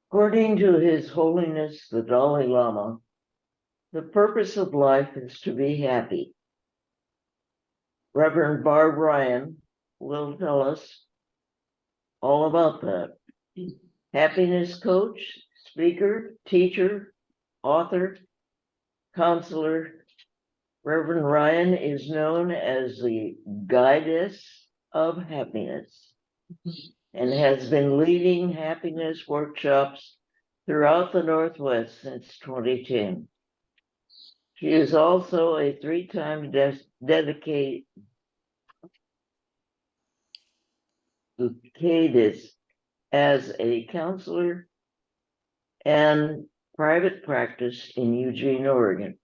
According to His Holiness the Dalai Lama, the purpose of life is to be happy. Reverend Barb Ryan will tell us all about that. Happiness coach, speaker, teacher, author, counselor, Reverend Ryan is known as the Goddess of Happiness and has been leading happiness workshops throughout the Northwest since 2010. She is also a three-time dedicated as a counselor and private practice in Eugene, Oregon.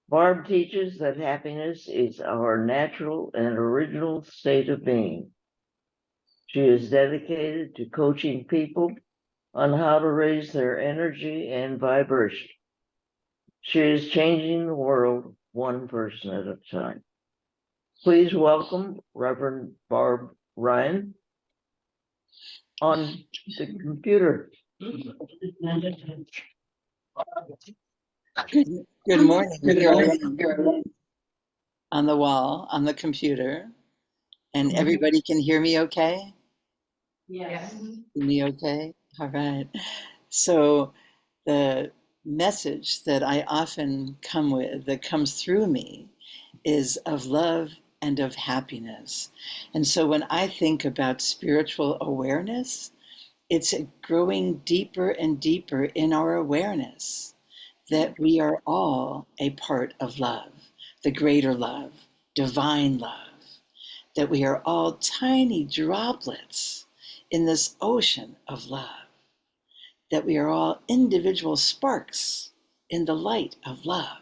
Barb teaches that happiness is our natural and original state of being. She is dedicated to coaching people on how to raise their energy and vibration. She is changing the world one person at a time. Please welcome Reverend Barb Ryan on the computer. Good morning. Here I am on the wall, on the computer, and everybody can hear me okay? Yes. Hear me okay? All right. So the message that I often come with, that comes through me, is of love and of happiness. And so when I think about spiritual awareness, it's growing deeper and deeper in our awareness that we are all a part of love, the greater love, divine love, that we are all tiny droplets in this ocean of love, that we are all individual sparks in the light of love.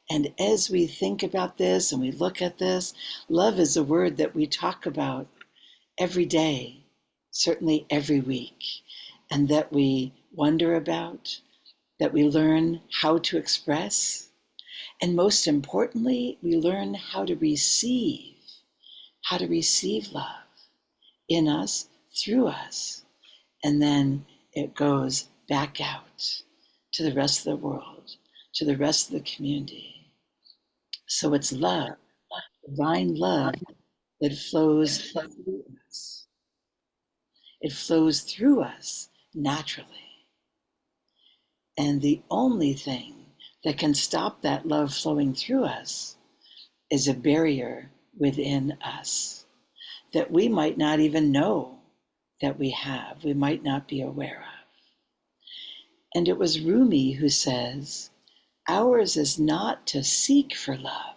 And as we think about this and we look at this, love is a word that we talk about every day, certainly every week, and that we wonder about, that we learn how to express, and most importantly, we learn how to receive love in us, through us, and then it goes back out to the rest of the world, to the rest of the community. So it's love, divine love, that flows through us. It flows through us naturally. And the only thing that can stop that love flowing through us is a barrier within us that we might not even know that we have, we might not be aware of. And it was Rumi who says, ours is not to seek for love,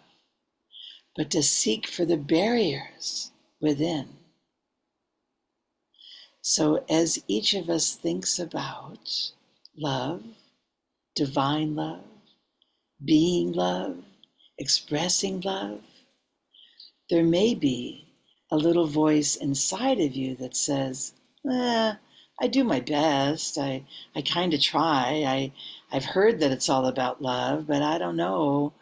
but to seek for the barriers within. So as each of us thinks about love, divine love, being love, expressing love, there may be a little voice inside of you that says, I do my best. I kind of try. I've heard that it's all about love, but I don't know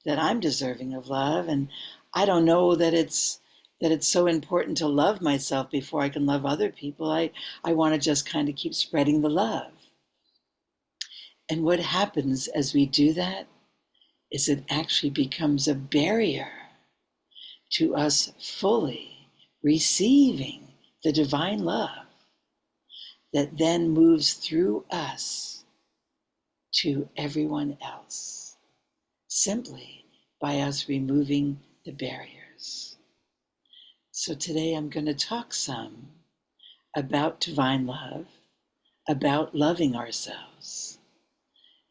that I'm deserving of love. And I don't know that it's so important to love myself before I can love other people. I want to just kind of keep spreading the love. And what happens as we do that is it actually becomes a barrier to us fully receiving the divine love that then moves through us to everyone else, simply by us removing the barriers. So today I'm going to talk some about divine love, about loving ourselves,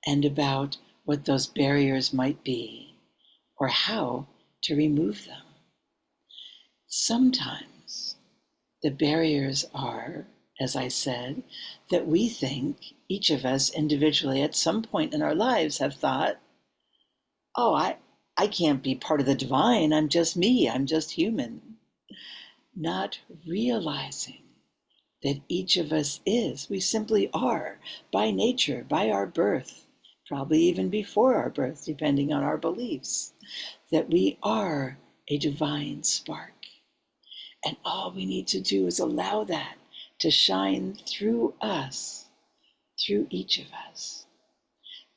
and about what those barriers might be, or how to remove them. Sometimes the barriers are, as I said, that we think, each of us individually at some point in our lives have thought, oh, I can't be part of the divine, I'm just me, I'm just human. Not realizing that each of us is, we simply are, by nature, by our birth, probably even before our birth, depending on our beliefs, that we are a divine spark. And all we need to do is allow that to shine through us, through each of us.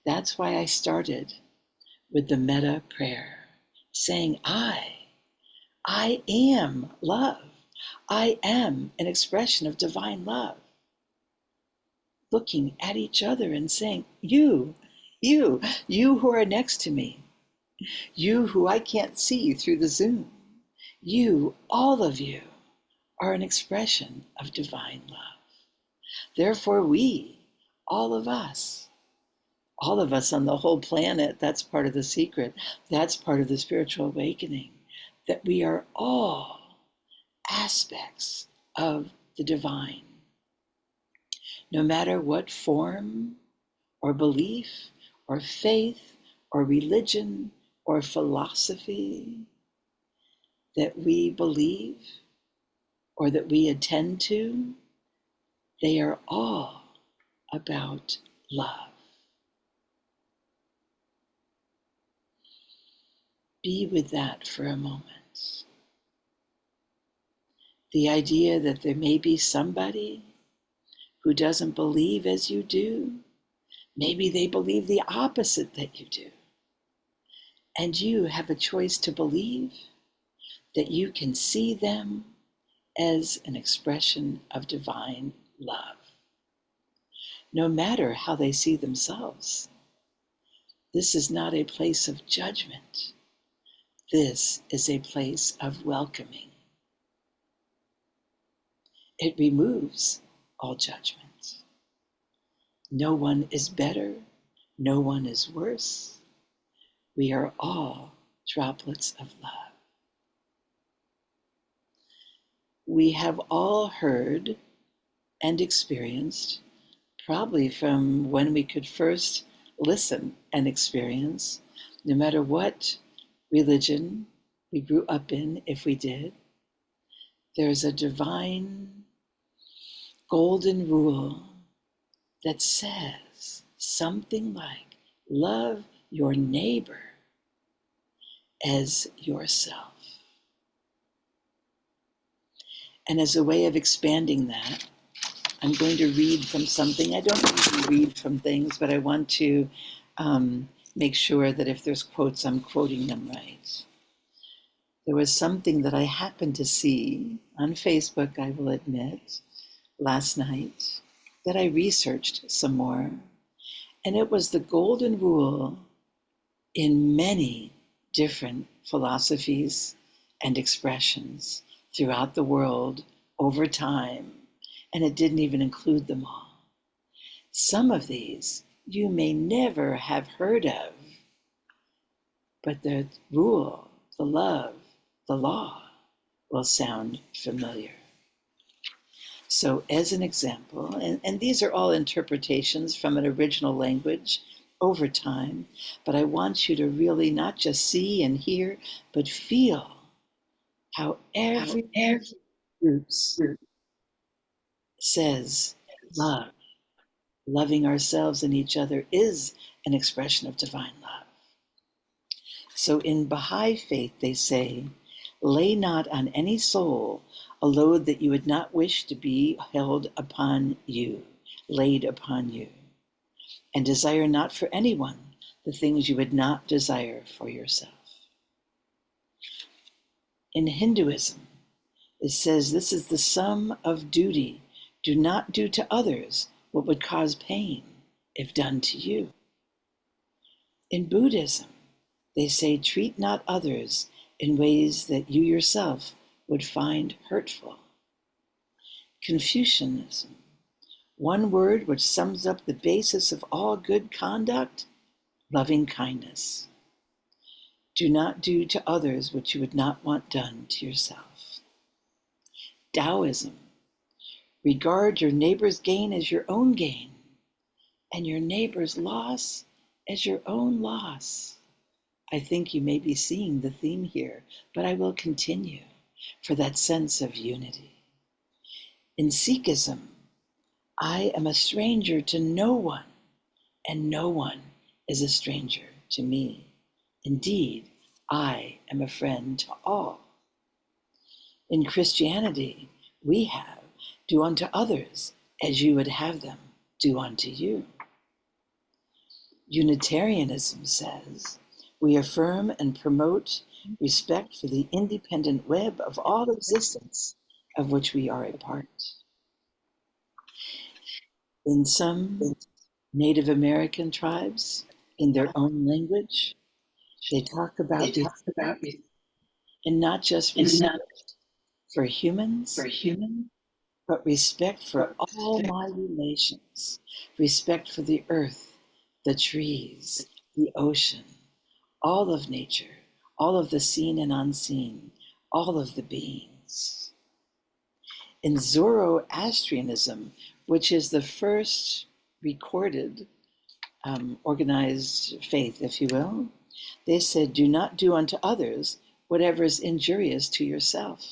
That's why I started with the metta prayer, saying, I am love. I am an expression of divine love. Looking at each other and saying, you who are next to me, you who I can't see through the Zoom, you, all of you, are an expression of divine love. Therefore, we, all of us on the whole planet, that's part of the secret, that's part of the spiritual awakening, that we are all aspects of the divine. No matter what form or belief or faith or religion or philosophy that we believe or that we attend to, they are all about love. Be with that for a moment. The idea that there may be somebody who doesn't believe as you do, maybe they believe the opposite that you do. And you have a choice to believe that you can see them as an expression of divine love, no matter how they see themselves. This is not a place of judgment. This is a place of welcoming. It removes all judgment. No one is better. No one is worse. We are all droplets of love. We have all heard and experienced, probably from when we could first listen and experience, no matter what religion we grew up in, if we did, there's a divine golden rule that says something like, love your neighbor as yourself. And as a way of expanding that, I'm going to read from something. I don't usually read from things, but I want to make sure that if there's quotes, I'm quoting them right. There was something that I happened to see on Facebook, I will admit, last night, that I researched some more. And it was the golden rule in many different philosophies and expressions throughout the world over time, and it didn't even include them all. Some of these you may never have heard of, but the rule, the love, the law will sound familiar. So as an example, and these are all interpretations from an original language over time, but I want you to really not just see and hear, but feel how every group says love. Loving ourselves and each other is an expression of divine love. So in Baha'i faith, they say, lay not on any soul a load that you would not wish to be held upon you, laid upon you, and desire not for anyone the things you would not desire for yourself. In Hinduism, it says this is the sum of duty. Do not do to others what would cause pain if done to you. In Buddhism, they say treat not others in ways that you yourself would find hurtful. Confucianism, one word which sums up the basis of all good conduct, loving kindness. Do not do to others what you would not want done to yourself. Taoism, regard your neighbor's gain as your own gain, and your neighbor's loss as your own loss. I think you may be seeing the theme here, but I will continue for that sense of unity. In Sikhism, I am a stranger to no one, and no one is a stranger to me. Indeed, I am a friend to all. In Christianity, we have Do unto others as you would have them do unto you. Unitarianism says we affirm and promote respect for the independent web of all existence of which we are a part. In some Native American tribes, in their own language, they talk about respect, and not just respect for humans, but respect for all my relations, respect for the earth, the trees, the ocean, all of nature, all of the seen and unseen, all of the beings. In Zoroastrianism, which is the first recorded organized faith, if you will, they said, do not do unto others whatever is injurious to yourself.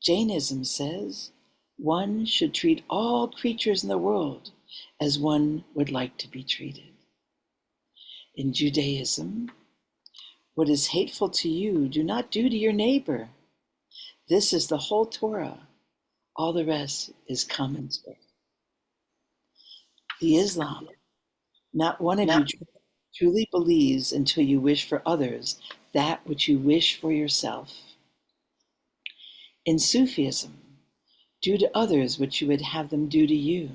Jainism says one should treat all creatures in the world as one would like to be treated. In Judaism, what is hateful to you, do not do to your neighbor. This is the whole Torah. All the rest is common speech. The Islam, not one of you truly believes until you wish for others that which you wish for yourself. In Sufism, do to others what you would have them do to you.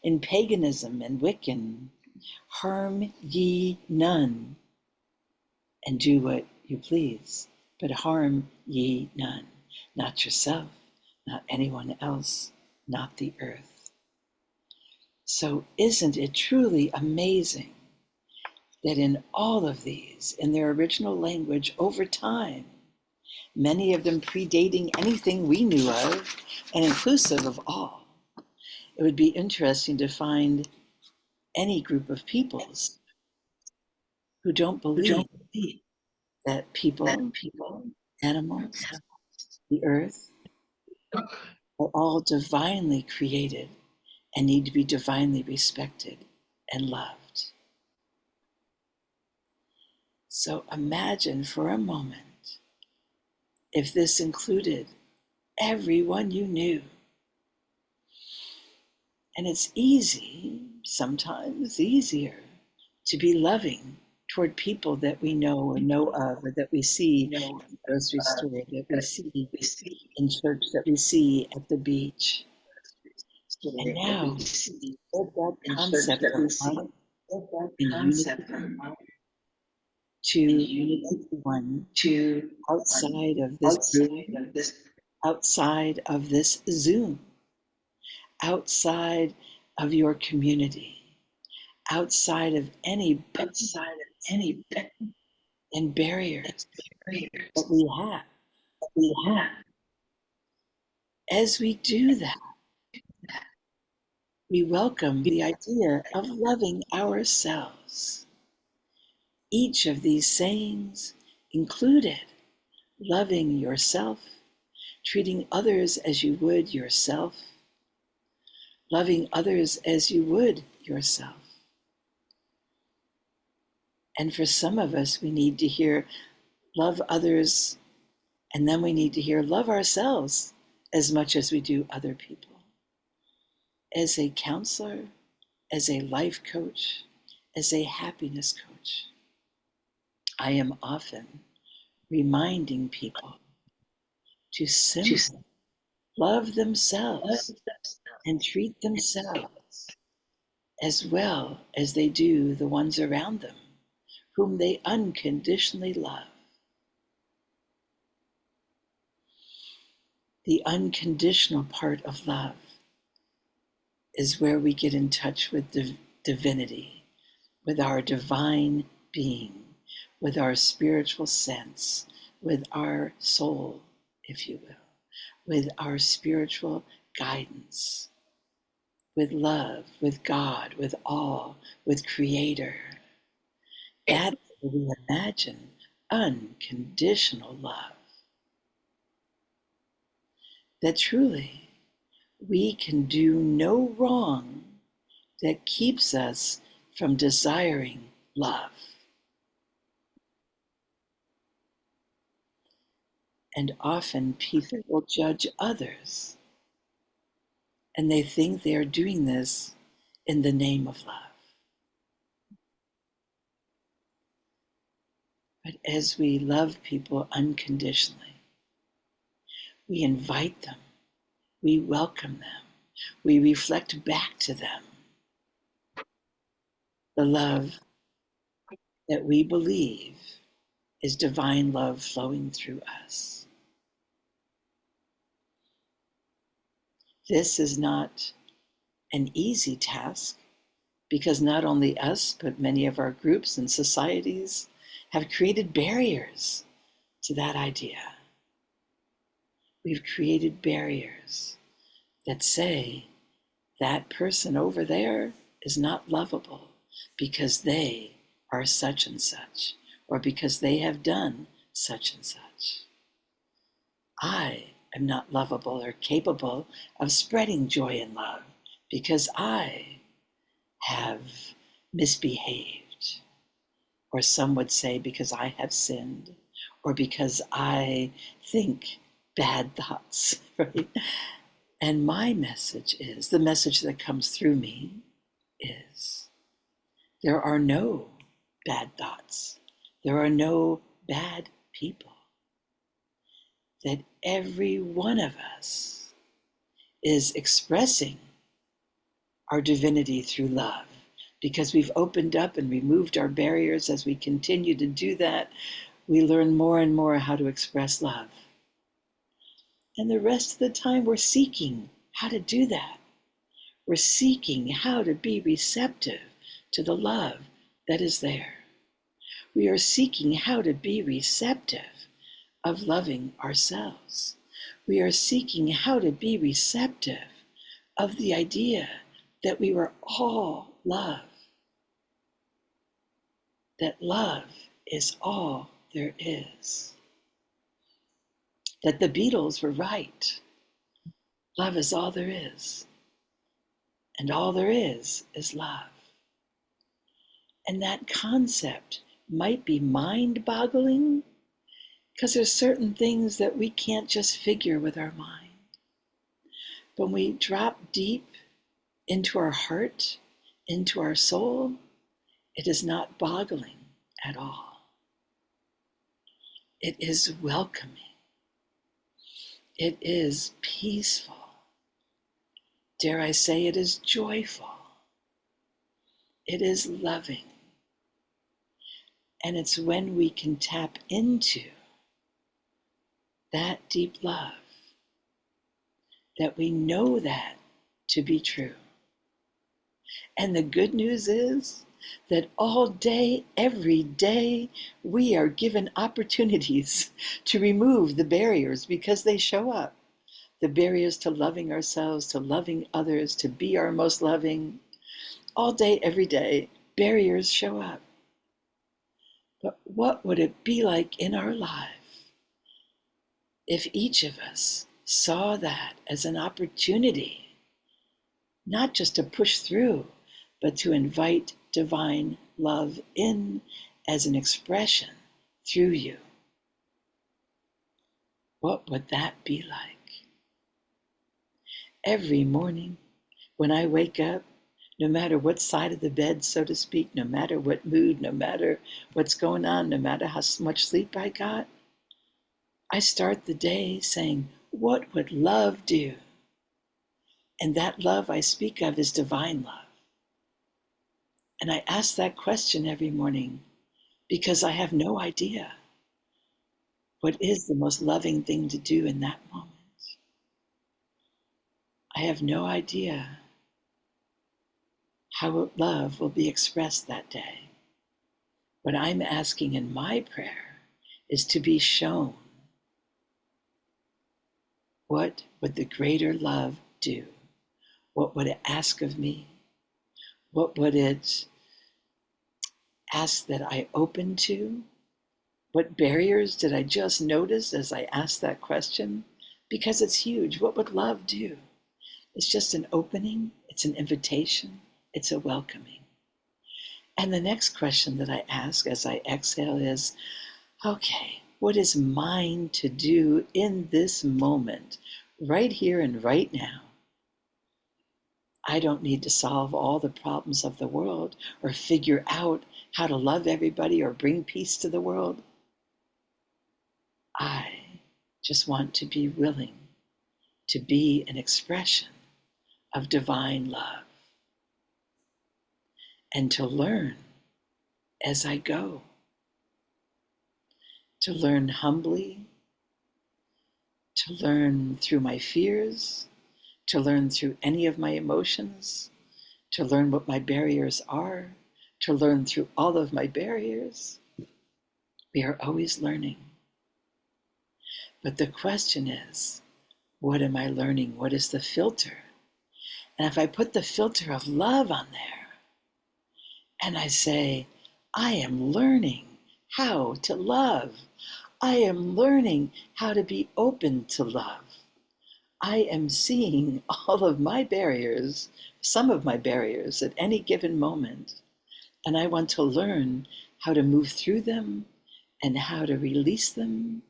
In paganism and Wiccan, harm ye none, and do what you please, but harm ye none, not yourself, not anyone else, not the earth. So isn't it truly amazing that in all of these, in their original language over time, many of them predating anything we knew of and inclusive of all, it would be interesting to find any group of peoples who don't believe that people, animals, the earth are all divinely created and need to be divinely respected and loved. So imagine for a moment if this included everyone you knew. And it's easy, sometimes easier, to be loving toward people that we know or know of, or that we see in the grocery store, that we see in church, that we see at the beach. And now, hold that concept of love and unity to everyone outside of this room, outside of this Zoom, outside of your community, outside of any boundaries and barriers that we have. As we do that, we welcome the idea of loving ourselves. Each of these sayings included loving yourself, treating others as you would yourself, loving others as you would yourself. And for some of us, we need to hear love others, and then we need to hear love ourselves as much as we do other people. As a counselor, as a life coach, as a happiness coach, I am often reminding people to simply love themselves and treat themselves as well as they do the ones around them whom they unconditionally love. The unconditional part of love is where we get in touch with divinity, with our divine being, with our spiritual sense, with our soul, if you will, with our spiritual guidance, with love, with God, with all, with Creator. That's where we imagine unconditional love. That truly we can do no wrong that keeps us from desiring love. And often people will judge others, and they think they are doing this in the name of love. But as we love people unconditionally, we invite them, we welcome them, we reflect back to them the love that we believe is divine love flowing through us. This is not an easy task because not only us, but many of our groups and societies have created barriers to that idea. We've created barriers that say that person over there is not lovable because they are such and such, or because they have done such and such. I am not lovable or capable of spreading joy and love because I have misbehaved, or some would say because I have sinned, or because I think bad thoughts, right? And my message is, the message that comes through me is, there are no bad thoughts. There are no bad people. That every one of us is expressing our divinity through love, because we've opened up and removed our barriers. As we continue to do that, we learn more and more how to express love. And the rest of the time, we're seeking how to do that. We're seeking how to be receptive to the love that is there. We are seeking how to be receptive of loving ourselves. We are seeking how to be receptive of the idea that we were all love, that love is all there is, that the Beatles were right. Love is all there is, and all there is love. And that concept might be mind-boggling because there's certain things that we can't just figure with our mind. When we drop deep into our heart, into our soul, it is not boggling at all. It is welcoming. It is peaceful. Dare I say, it is joyful. It is loving. And it's when we can tap into that deep love that we know that to be true. And the good news is that all day, every day, we are given opportunities to remove the barriers because they show up. The barriers to loving ourselves, to loving others, to be our most loving. All day, every day, barriers show up. But what would it be like in our life if each of us saw that as an opportunity, not just to push through, but to invite divine love in as an expression through you? What would that be like? Every morning when I wake up, no matter what side of the bed, so to speak, no matter what mood, no matter what's going on, no matter how much sleep I got, I start the day saying, what would love do? And that love I speak of is divine love. And I ask that question every morning because I have no idea what is the most loving thing to do in that moment. I have no idea how love will be expressed that day. What I'm asking in my prayer is to be shown, what would the greater love do? What would it ask of me? What would it ask that I open to? What barriers did I just notice as I asked that question? Because it's huge. What would love do? It's just an opening. It's an invitation. It's a welcoming. And the next question that I ask as I exhale is, okay, What is mine to do in this moment, right here and right now? I don't need to solve all the problems of the world or figure out how to love everybody or bring peace to the world. I just want to be willing to be an expression of divine love and to learn as I go, to learn humbly, to learn through my fears, to learn through any of my emotions, to learn what my barriers are, to learn through all of my barriers. We are always learning. But the question is, what am I learning? What is the filter? And if I put the filter of love on there and I say, I am learning how to love. I am learning how to be open to love. I am seeing all of my barriers, some of my barriers at any given moment, and I want to learn how to move through them and how to release them,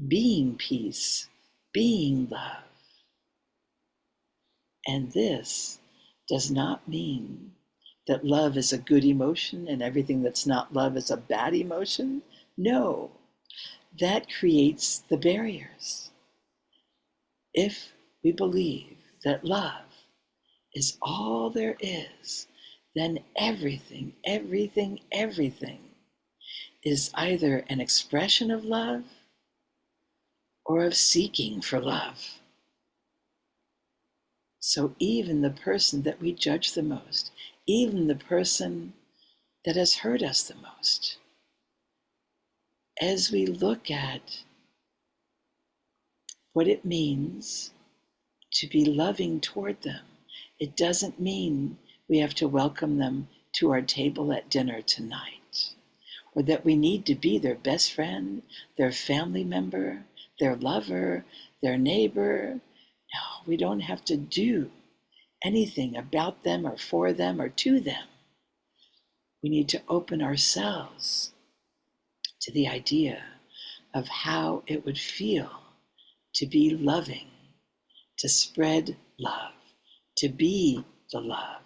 being peace, being love. And this does not mean that love is a good emotion and everything that's not love is a bad emotion. No, that creates the barriers. If we believe that love is all there is, then everything is either an expression of love or of seeking for love. So even the person that we judge the most, even the person that has hurt us the most, as we look at what it means to be loving toward them, it doesn't mean we have to welcome them to our table at dinner tonight, or that we need to be their best friend, their family member, their lover, their neighbor. No, we don't have to do anything about them or for them or to them. We need to open ourselves to the idea of how it would feel to be loving, to spread love, to be the love.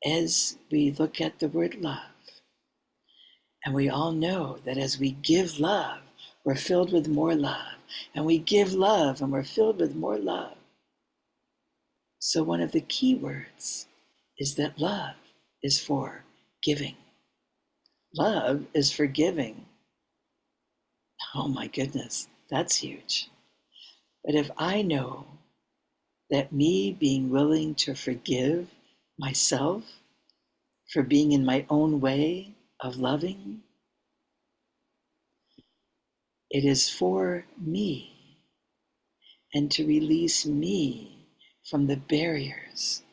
As we look at the word love, and we all know that as we give love, we're filled with more love, and we give love and we're filled with more love. So one of the key words is that love is for giving. Love is for giving. Oh my goodness, that's huge. But if I know that me being willing to forgive myself for being in my own way of loving, it is for me and to release me from the barriers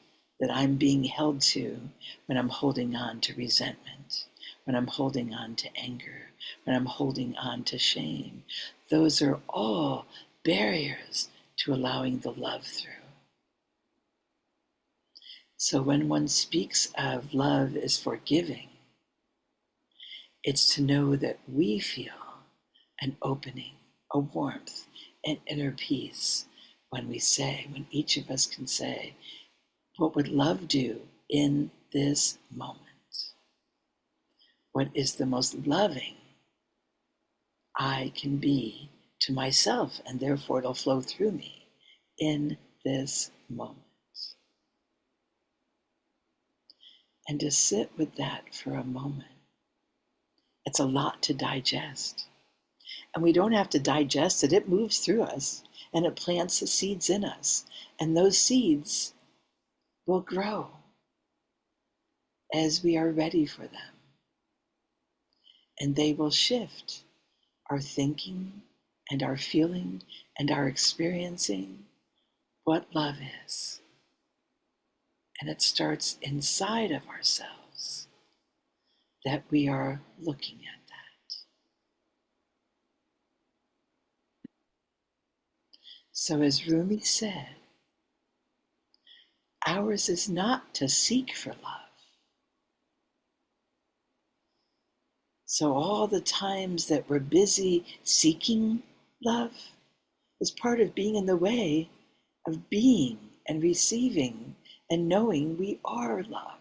that I'm being held to when I'm holding on to resentment, when I'm holding on to anger, when I'm holding on to shame. Those are all barriers to allowing the love through. So when one speaks of love is forgiving, it's to know that we feel an opening, a warmth, an inner peace when we say, when each of us can say, what would love do in this moment? What is the most loving I can be to myself, and therefore it'll flow through me in this moment? And to sit with that for a moment. It's a lot to digest. And we don't have to digest it. It moves through us and it plants the seeds in us. And those seeds will grow as we are ready for them. And they will shift our thinking and our feeling and our experiencing what love is. And it starts inside of ourselves that we are looking at that. So as Rumi said, ours is not to seek for love. So all the times that we're busy seeking love is part of being in the way of being and receiving and knowing we are love.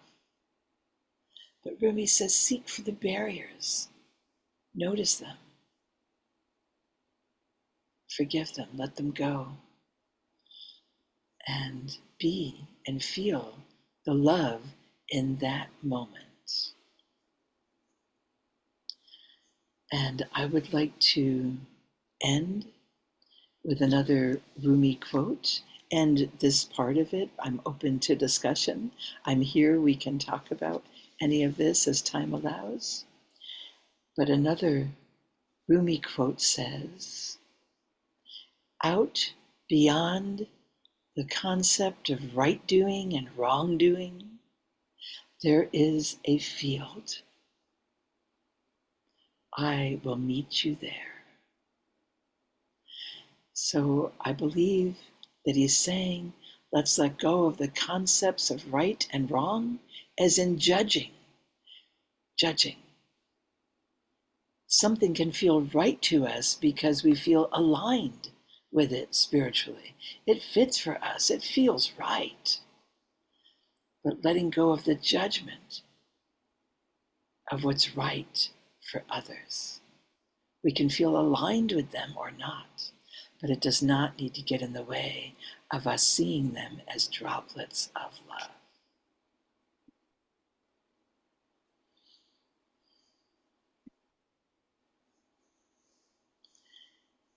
But Rumi says, seek for the barriers. Notice them. Forgive them. Let them go. And be and feel the love in that moment. And I would like to end with another Rumi quote. And this part of it, I'm open to discussion. I'm here. We can talk about any of this as time allows. But another Rumi quote says, out beyond the concept of right doing and wrong doing, there is a field. I will meet you there. So I believe that he's saying, let's let go of the concepts of right and wrong, as in judging. Something can feel right to us because we feel aligned with it spiritually. It fits for us. It feels right. But letting go of the judgment of what's right for others. We can feel aligned with them or not, but it does not need to get in the way of us seeing them as droplets of love.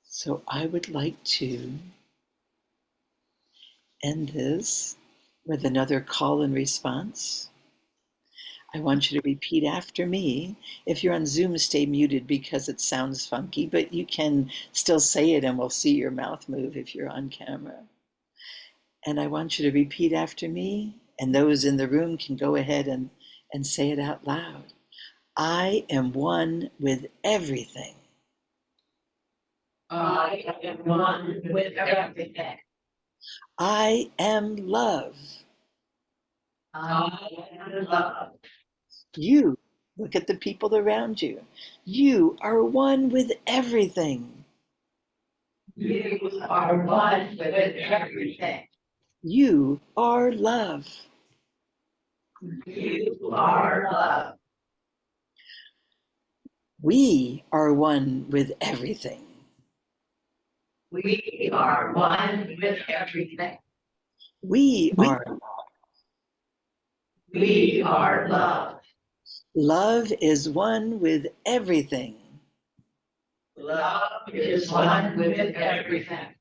So I would like to end this with another call and response. I want you to repeat after me. If you're on Zoom, stay muted because it sounds funky, but you can still say it and we'll see your mouth move if you're on camera. And I want you to repeat after me, and those in the room can go ahead and say it out loud. I am one with everything. I am one with everything. I am love. I am love. You, look at the people around you. You are one with everything. You are one with everything. You are love. You are love. We are one with everything. We are one with everything. We are. We are love. Love is one with everything. Love is one with everything.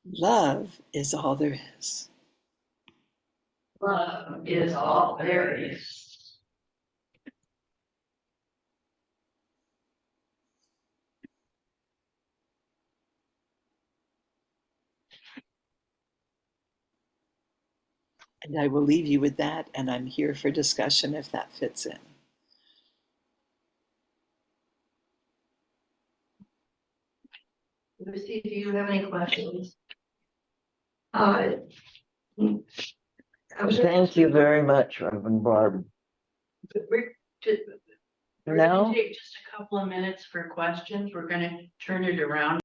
Love is all there is. Love is all there is. And I will leave you with that, and I'm here for discussion if that fits in. Lucy, do you have any questions? Thank you very much, Reverend Barb. We're Now? going to take just a couple of minutes for questions. We're going to turn it around.